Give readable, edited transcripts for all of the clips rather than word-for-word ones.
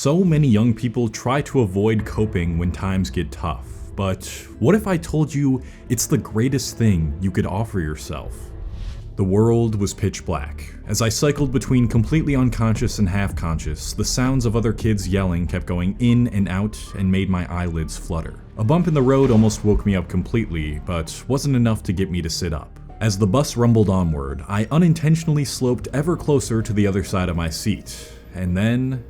So many young people try to avoid coping when times get tough, but what if I told you it's the greatest thing you could offer yourself? The world was pitch black. As I cycled between completely unconscious and half-conscious, the sounds of other kids yelling kept going in and out and made my eyelids flutter. A bump in the road almost woke me up completely, but wasn't enough to get me to sit up. As the bus rumbled onward, I unintentionally sloped ever closer to the other side of my seat, and then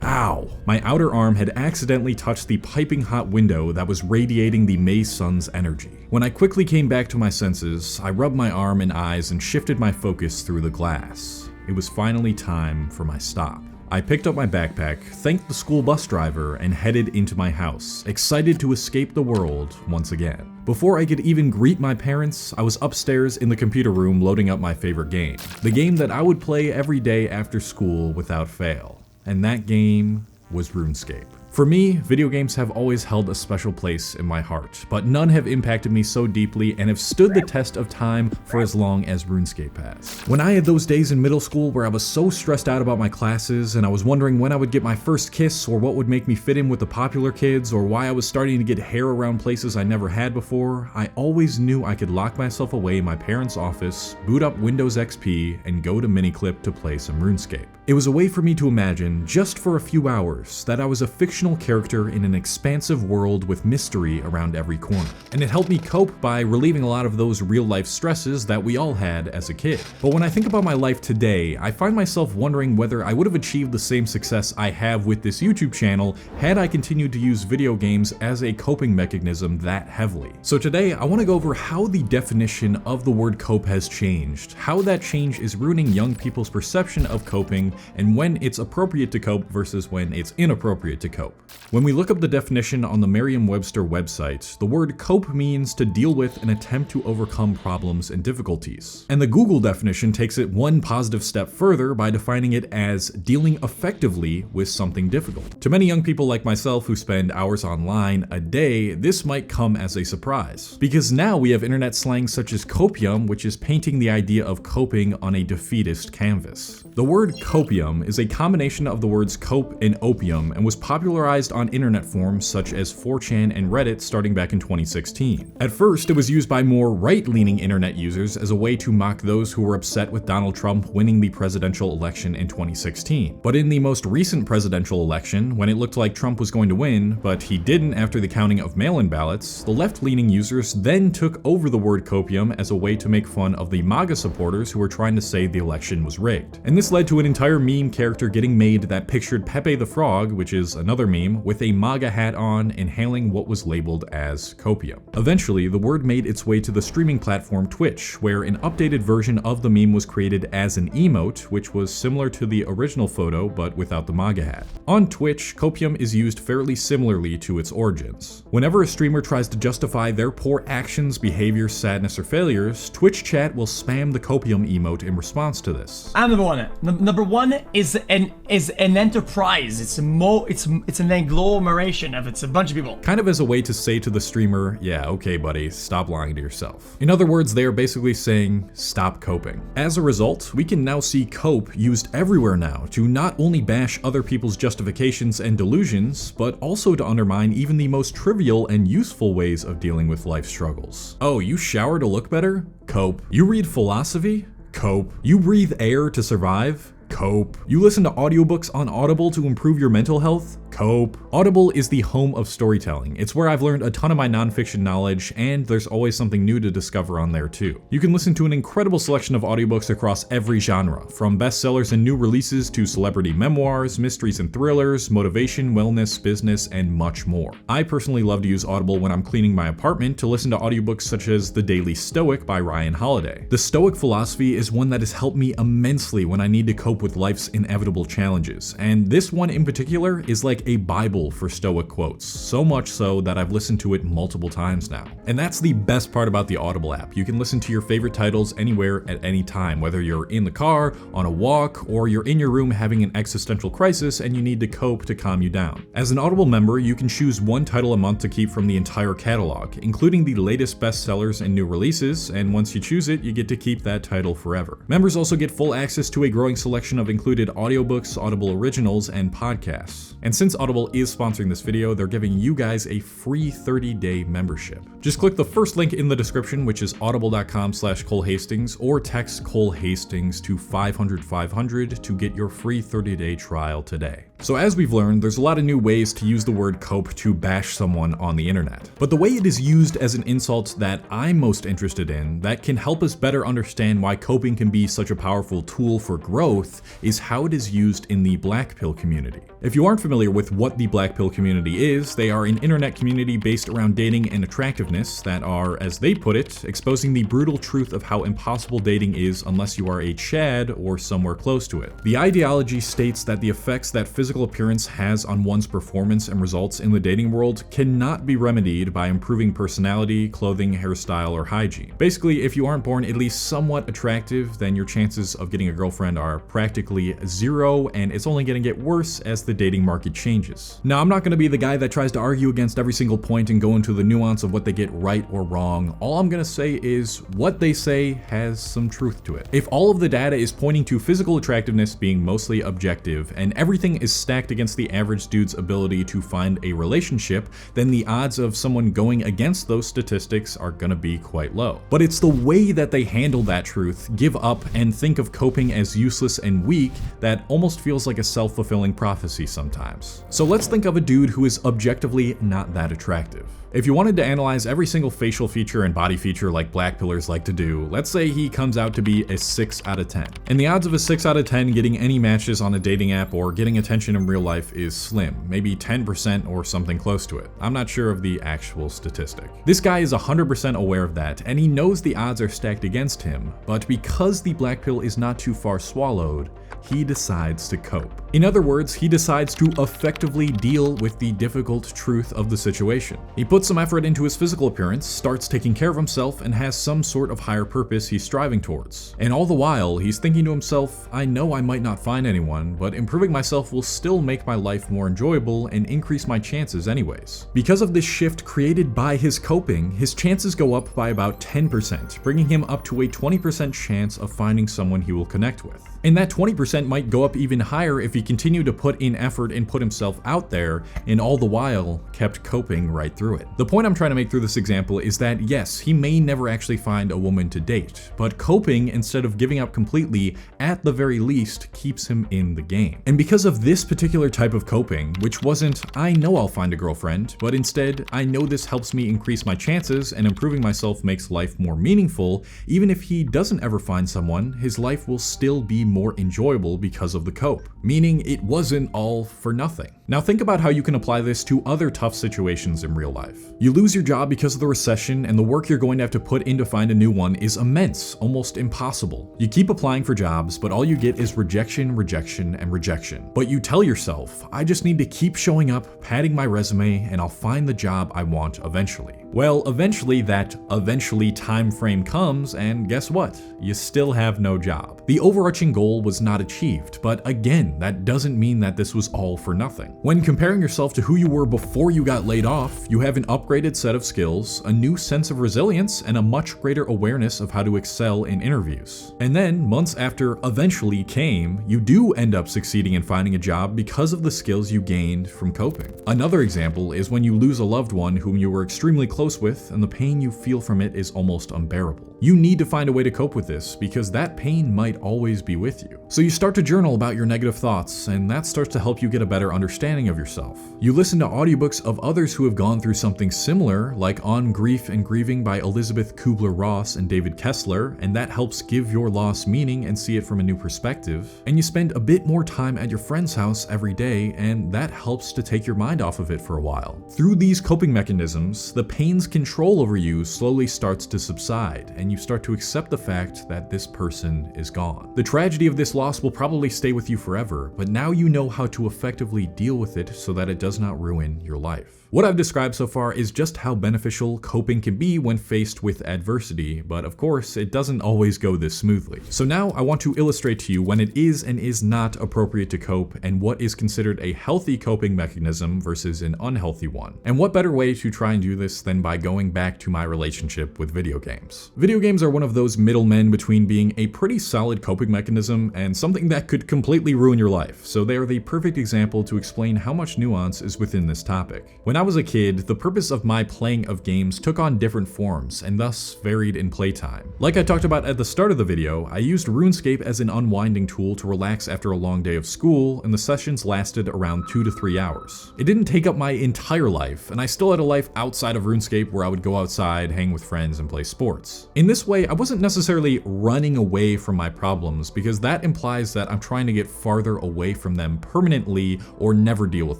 ow! My outer arm had accidentally touched the piping hot window that was radiating the May sun's energy. When I quickly came back to my senses, I rubbed my arm and eyes and shifted my focus through the glass. It was finally time for my stop. I picked up my backpack, thanked the school bus driver, and headed into my house, excited to escape the world once again. Before I could even greet my parents, I was upstairs in the computer room loading up my favorite game. The game that I would play every day after school without fail. And that game was RuneScape. For me, video games have always held a special place in my heart, but none have impacted me so deeply and have stood the test of time for as long as RuneScape has. When I had those days in middle school where I was so stressed out about my classes and I was wondering when I would get my first kiss or what would make me fit in with the popular kids or why I was starting to get hair around places I never had before, I always knew I could lock myself away in my parents' office, boot up Windows XP, and go to Miniclip to play some RuneScape. It was a way for me to imagine, just for a few hours, that I was a fictional character in an expansive world with mystery around every corner. And it helped me cope by relieving a lot of those real-life stresses that we all had as a kid. But when I think about my life today, I find myself wondering whether I would have achieved the same success I have with this YouTube channel had I continued to use video games as a coping mechanism that heavily. So today, I want to go over how the definition of the word cope has changed, how that change is ruining young people's perception of coping, and when it's appropriate to cope versus when it's inappropriate to cope. When we look up the definition on the Merriam-Webster website, the word cope means to deal with and attempt to overcome problems and difficulties. And the Google definition takes it one positive step further by defining it as dealing effectively with something difficult. To many young people like myself who spend hours online a day, this might come as a surprise. Because now we have internet slang such as COPIUM, which is painting the idea of coping on a defeatist canvas. The word COPIUM is a combination of the words cope and opium and was popularized on internet forums such as 4chan and Reddit starting back in 2016. At first, it was used by more right-leaning internet users as a way to mock those who were upset with Donald Trump winning the presidential election in 2016. But in the most recent presidential election, when it looked like Trump was going to win, but he didn't after the counting of mail-in ballots, the left-leaning users then took over the word copium as a way to make fun of the MAGA supporters who were trying to say the election was rigged. And this led to an entire meme character getting made that pictured Pepe the Frog, which is another meme, with a MAGA hat on, inhaling what was labeled as copium. Eventually, the word made its way to the streaming platform Twitch, where an updated version of the meme was created as an emote, which was similar to the original photo but without the MAGA hat. On Twitch, copium is used fairly similarly to its origins. Whenever a streamer tries to justify their poor actions, behaviors, sadness, or failures, Twitch chat will spam the copium emote in response to this. I'm number one. Number one is an enterprise. It's an agglomeration of it's a bunch of people. Kind of as a way to say to the streamer, yeah, okay buddy, stop lying to yourself. In other words, they are basically saying, stop coping. As a result, we can now see cope used everywhere now to not only bash other people's justifications and delusions, but also to undermine even the most trivial and useful ways of dealing with life struggles. Oh, you shower to look better? Cope. You read philosophy? Cope. You breathe air to survive? Cope. You listen to audiobooks on Audible to improve your mental health? Cope. Audible is the home of storytelling. It's where I've learned a ton of my nonfiction knowledge, and there's always something new to discover on there too. You can listen to an incredible selection of audiobooks across every genre, from bestsellers and new releases to celebrity memoirs, mysteries and thrillers, motivation, wellness, business, and much more. I personally love to use Audible when I'm cleaning my apartment to listen to audiobooks such as The Daily Stoic by Ryan Holiday. The Stoic philosophy is one that has helped me immensely when I need to cope with life's inevitable challenges, and this one in particular is like a bible for Stoic quotes, so much so that I've listened to it multiple times now. And that's the best part about the Audible app. You can listen to your favorite titles anywhere at any time, whether you're in the car, on a walk, or you're in your room having an existential crisis and you need to cope to calm you down. As an Audible member, you can choose one title a month to keep from the entire catalog, including the latest bestsellers and new releases, and once you choose it, you get to keep that title forever. Members also get full access to a growing selection of included audiobooks, Audible originals, and podcasts. And since Audible is sponsoring this video, they're giving you guys a free 30-day membership. Just click the first link in the description, which is audible.com/ColeHastings, or text Cole Hastings to 500-500 to get your free 30-day trial today. So as we've learned, there's a lot of new ways to use the word cope to bash someone on the internet. But the way it is used as an insult that I'm most interested in, that can help us better understand why coping can be such a powerful tool for growth, is how it is used in the blackpill community. If you aren't familiar with what the blackpill community is, they are an internet community based around dating and attractiveness that are, as they put it, exposing the brutal truth of how impossible dating is unless you are a Chad or somewhere close to it. The ideology states that the effects that physical appearance has on one's performance and results in the dating world cannot be remedied by improving personality, clothing, hairstyle, or hygiene. Basically, if you aren't born at least somewhat attractive, then your chances of getting a girlfriend are practically zero, and it's only going to get worse as the dating market changes. Now, I'm not going to be the guy that tries to argue against every single point and go into the nuance of what they get right or wrong. All I'm going to say is what they say has some truth to it. If all of the data is pointing to physical attractiveness being mostly objective and everything is stacked against the average dude's ability to find a relationship, then the odds of someone going against those statistics are gonna be quite low. But it's the way that they handle that truth, give up, and think of coping as useless and weak that almost feels like a self-fulfilling prophecy sometimes. So let's think of a dude who is objectively not that attractive. If you wanted to analyze every single facial feature and body feature like blackpillers like to do, let's say he comes out to be a 6 out of 10. And the odds of a 6 out of 10 getting any matches on a dating app or getting attention in real life is slim, maybe 10% or something close to it. I'm not sure of the actual statistic. This guy is 100% aware of that, and he knows the odds are stacked against him, but because the black pill is not too far swallowed, he decides to cope. In other words, he decides to effectively deal with the difficult truth of the situation. He puts some effort into his physical appearance, starts taking care of himself, and has some sort of higher purpose he's striving towards. And all the while, he's thinking to himself, I know I might not find anyone, but improving myself will still make my life more enjoyable and increase my chances anyways. Because of this shift created by his coping, his chances go up by about 10%, bringing him up to a 20% chance of finding someone he will connect with. And that 20% might go up even higher if he continued to put in effort and put himself out there, and all the while kept coping right through it. The point I'm trying to make through this example is that yes, he may never actually find a woman to date, but coping instead of giving up completely, at the very least, keeps him in the game. And because of this particular type of coping, which wasn't, I know I'll find a girlfriend, but instead, I know this helps me increase my chances and improving myself makes life more meaningful, even if he doesn't ever find someone, his life will still be more enjoyable because of the cope, meaning it wasn't all for nothing. Now think about how you can apply this to other tough situations in real life. You lose your job because of the recession, and the work you're going to have to put in to find a new one is immense, almost impossible. You keep applying for jobs, but all you get is rejection, rejection, and rejection. But you tell yourself, I just need to keep showing up, padding my resume, and I'll find the job I want eventually. Well, eventually that eventually time frame comes, and guess what? You still have no job. The overarching goal was not achieved, but again, that doesn't mean that this was all for nothing. When comparing yourself to who you were before you got laid off, you have an upgraded set of skills, a new sense of resilience, and a much greater awareness of how to excel in interviews. And then, months after eventually came, you do end up succeeding in finding a job because of the skills you gained from coping. Another example is when you lose a loved one whom you were extremely close with, and the pain you feel from it is almost unbearable. You need to find a way to cope with this because that pain might always be with you. So you start to journal about your negative thoughts, and that starts to help you get a better understanding of yourself. You listen to audiobooks of others who have gone through something similar, like On Grief and Grieving by Elizabeth Kubler-Ross and David Kessler, and that helps give your loss meaning and see it from a new perspective. And you spend a bit more time at your friend's house every day, and that helps to take your mind off of it for a while. Through these coping mechanisms, the pain's control over you slowly starts to subside, and you start to accept the fact that this person is gone. The tragedy of this loss will probably stay with you forever, but now you know how to effectively deal with it so that it does not ruin your life. What I've described so far is just how beneficial coping can be when faced with adversity, but of course, it doesn't always go this smoothly. So now I want to illustrate to you when it is and is not appropriate to cope, and what is considered a healthy coping mechanism versus an unhealthy one. And what better way to try and do this than by going back to my relationship with video games. Video games are one of those middlemen between being a pretty solid coping mechanism and something that could completely ruin your life, so they are the perfect example to explain how much nuance is within this topic. When I was a kid, the purpose of my playing of games took on different forms and thus varied in playtime. Like I talked about at the start of the video, I used RuneScape as an unwinding tool to relax after a long day of school, and the sessions lasted around 2 to 3 hours. It didn't take up my entire life, and I still had a life outside of RuneScape where I would go outside, hang with friends, and play sports. In this way, I wasn't necessarily running away from my problems, because that implies that I'm trying to get farther away from them permanently or never deal with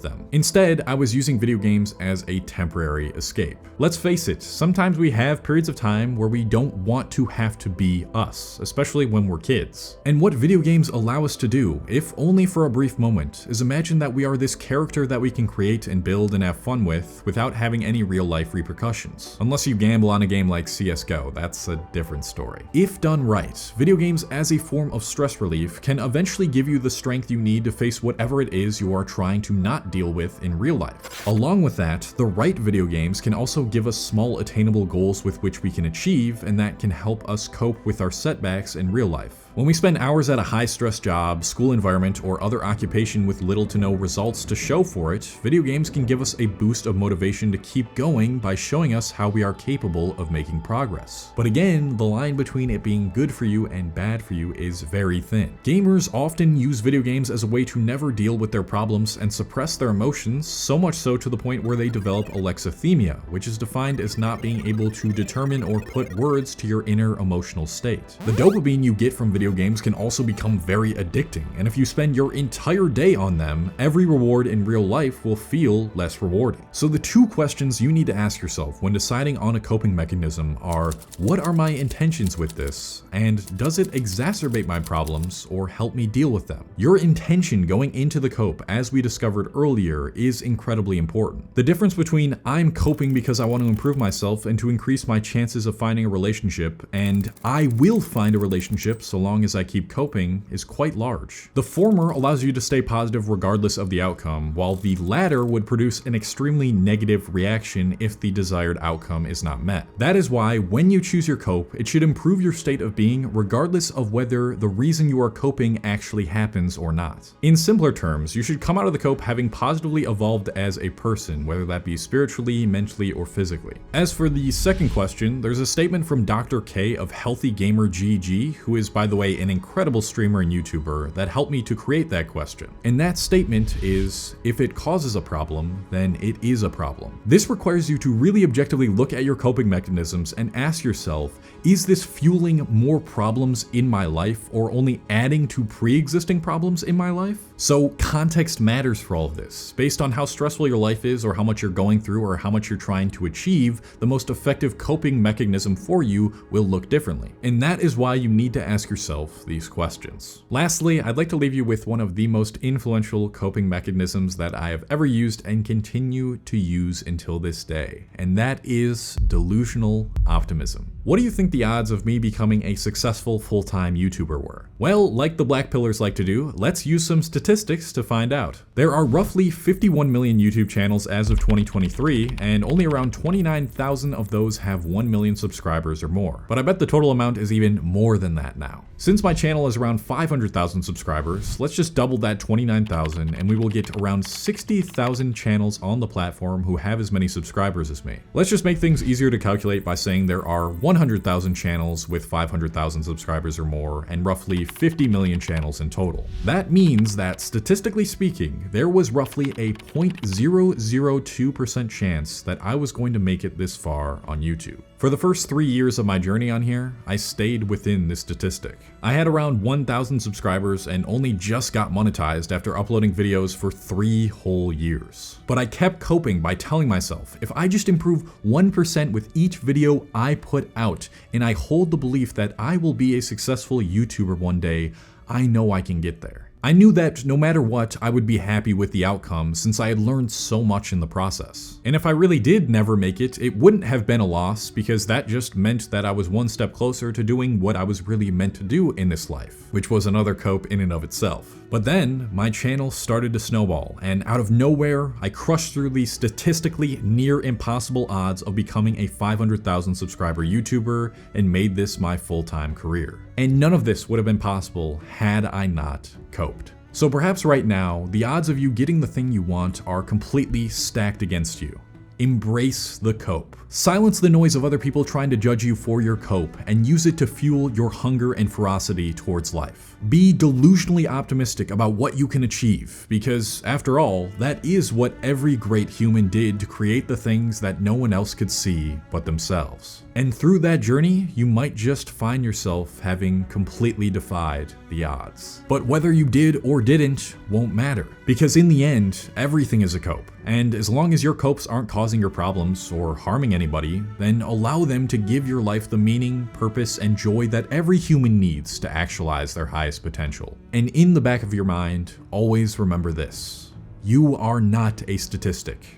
them. Instead, I was using video games as a temporary escape. Let's face it, sometimes we have periods of time where we don't want to have to be us, especially when we're kids. And what video games allow us to do, if only for a brief moment, is imagine that we are this character that we can create and build and have fun with without having any real life repercussions. Unless you gamble on a game like CSGO, that's a different story. If done right, video games as a form of stress relief can eventually give you the strength you need to face whatever it is you are trying to not deal with in real life. Along with that, the right video games can also give us small attainable goals with which we can achieve, and that can help us cope with our setbacks in real life. When we spend hours at a high-stress job, school environment, or other occupation with little to no results to show for it, video games can give us a boost of motivation to keep going by showing us how we are capable of making progress. But again, the line between it being good for you and bad for you is very thin. Gamers often use video games as a way to never deal with their problems and suppress their emotions, so much so to the point where they develop alexithymia, which is defined as not being able to determine or put words to your inner emotional state. The dopamine you get from video games can also become very addicting, and if you spend your entire day on them, every reward in real life will feel less rewarding. So the two questions you need to ask yourself when deciding on a coping mechanism are, what are my intentions with this, and does it exacerbate my problems or help me deal with them? Your intention going into the cope, as we discovered earlier, is incredibly important. The difference between I'm coping because I want to improve myself and to increase my chances of finding a relationship, and I will find a relationship so long as I keep coping, is quite large. The former allows you to stay positive regardless of the outcome, while the latter would produce an extremely negative reaction if the desired outcome is not met. That is why when you choose your cope, it should improve your state of being regardless of whether the reason you are coping actually happens or not. In simpler terms, you should come out of the cope having positively evolved as a person, whether that be spiritually, mentally, or physically. As for the second question, there's a statement from Dr. K of Healthy Gamer GG, who is, by the way, an incredible streamer and YouTuber, that helped me to create that question. And that statement is, if it causes a problem, then it is a problem. This requires you to really objectively look at your coping mechanisms and ask yourself, is this fueling more problems in my life or only adding to pre-existing problems in my life? So context matters for all of this. Based on how stressful your life is or how much you're going through or how much you're trying to achieve, the most effective coping mechanism for you will look differently. And that is why you need to ask yourself these questions. Lastly, I'd like to leave you with one of the most influential coping mechanisms that I have ever used and continue to use until this day, and that is delusional optimism. What do you think the odds of me becoming a successful full-time YouTuber were? Well, like the black pillars like to do, let's use some statistics to find out. There are roughly 51 million YouTube channels as of 2023, and only around 29,000 of those have 1 million subscribers or more. But I bet the total amount is even more than that now. Since my channel is around 500,000 subscribers, let's just double that 29,000 and we will get around 60,000 channels on the platform who have as many subscribers as me. Let's just make things easier to calculate by saying there are 100,000 channels with 500,000 subscribers or more, and roughly 50 million channels in total. That means that, statistically speaking, there was roughly a 0.002% chance that I was going to make it this far on YouTube. For the first 3 years of my journey on here, I stayed within this statistic. I had around 1,000 subscribers and only just got monetized after uploading videos for 3 whole years. But I kept coping by telling myself, if I just improve 1% with each video I put out, and I hold the belief that I will be a successful YouTuber one day, I know I can get there. I knew that no matter what, I would be happy with the outcome since I had learned so much in the process. And if I really did never make it, it wouldn't have been a loss because that just meant that I was one step closer to doing what I was really meant to do in this life, which was another cope in and of itself. But then, my channel started to snowball, and out of nowhere, I crushed through the statistically near impossible odds of becoming a 500,000 subscriber YouTuber and made this my full-time career. And none of this would have been possible had I not coped. So perhaps right now, the odds of you getting the thing you want are completely stacked against you. Embrace the cope. Silence the noise of other people trying to judge you for your cope and use it to fuel your hunger and ferocity towards life. Be delusionally optimistic about what you can achieve because, after all, that is what every great human did to create the things that no one else could see but themselves. And through that journey, you might just find yourself having completely defied the odds. But whether you did or didn't won't matter, because in the end, everything is a cope. And as long as your copes aren't causing your problems or harming anybody, then allow them to give your life the meaning, purpose, and joy that every human needs to actualize their highest potential. And in the back of your mind, always remember this: you are not a statistic.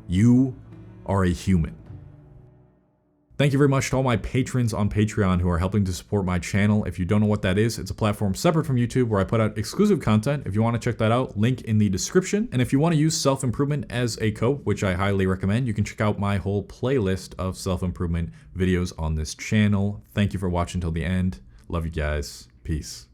You are a human. Thank you very much to all my patrons on Patreon who are helping to support my channel. If you don't know what that is, it's a platform separate from YouTube where I put out exclusive content. If you want to check that out, link in the description. And if you want to use self-improvement as a cope, which I highly recommend, you can check out my whole playlist of self-improvement videos on this channel. Thank you for watching till the end. Love you guys. Peace.